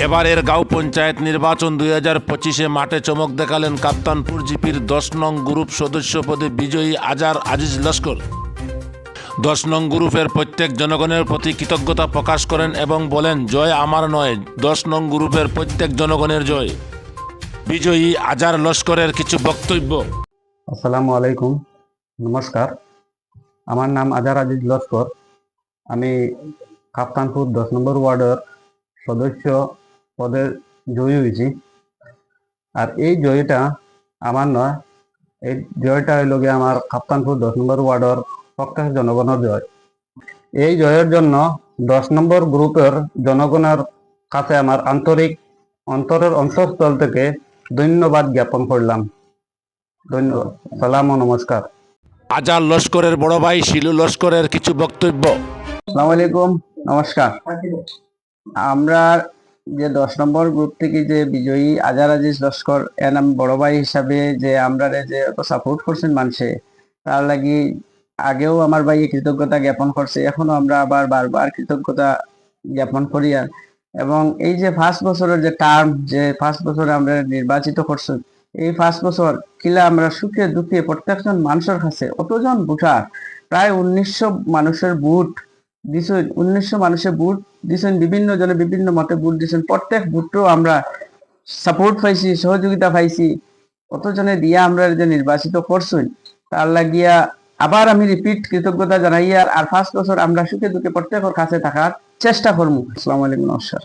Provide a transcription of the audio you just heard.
এবারের গাঁও পঞ্চায়েত নির্বাচন 2025-এ মাঠে চমক দেখালেন কাপ্তানপুর জিপির 10 নং গ্রুপ সদস্য পদে বিজয়ী আজার আজিজ লস্কর। 10 নং গ্রুপের প্রত্যেক জনগণের প্রতি কৃতজ্ঞতা প্রকাশ করেন এবং বলেন, জয় আমার নয়, 10 নং গ্রুপের প্রত্যেক জনগণের জয়। বিজয়ী আজার লস্করের কিছু বক্তব্য। আসসালামু আলাইকুম, নমস্কার। আমার নাম আজার আজিজ লস্কর। আমি কাপ্তানপুর 10 নম্বর ওয়ার্ডের সদস্য পদে জয়ী হয়েছি। আর এই জয়টা আমার নয়, এই জয়টা হইল গিয়ে আমার কাপ্তানপুর 10 নম্বর ওয়ার্ডের প্রত্যেক জনগণের জয়। এই জয়ের জন্য 10 নম্বর গ্রুপের জনগণের কাছে আমার অন্তরের অন্তঃস্থল থেকে ধন্যবাদ জ্ঞাপন করলাম। ধন্যবাদ, সালাম ও নমস্কার। আজার লস্করের বড় ভাই শিলু লস্করের কিছু বক্তব্য। আসসালামু আলাইকুম, নমস্কার। আমরা যে 10 নম্বর গ্রুপ থেকে যে বিজয়ী আজার আজিজ লস্কর এর নাম বড় ভাই হিসাবে যে আমরা যে সাপোর্ট করছেন মানুষে, তার লাগি আগেও আমার ভাই কৃতজ্ঞতা জ্ঞাপন করছে, এখনো আমরা আবার বারবার কৃতজ্ঞতা জ্ঞাপন করি। এবং এই যে 5 বছরের যে টার্ম, যে 5 বছরে আমরা নির্বাচিত করছি, এই 5 বছর কিলা আমরা সুখে দুঃখে প্রত্যেকজন মানুষের কাছে অতজন ভোটার, প্রায় 1900 মানুষের ভোট দিছেন, 1900 মানুষের ভোট দিছেন, বিভিন্ন জনে বিভিন্ন মতে ভোট দিছেন। প্রত্যেক ভোটও আমরা সাপোর্ট পাইছি, সহযোগিতা পাইছি। অতজনে দিয়া আমরা যে নির্বাচিত করছেন, তার লাগিয়া আবার আমি রিপিট কৃতজ্ঞতা জানাই। আর 5 বছর আমরা সুখে দুঃখে প্রত্যেকের কাছে থাকার চেষ্টা করবো। আসসালামু আলাইকুম, নমস্কার।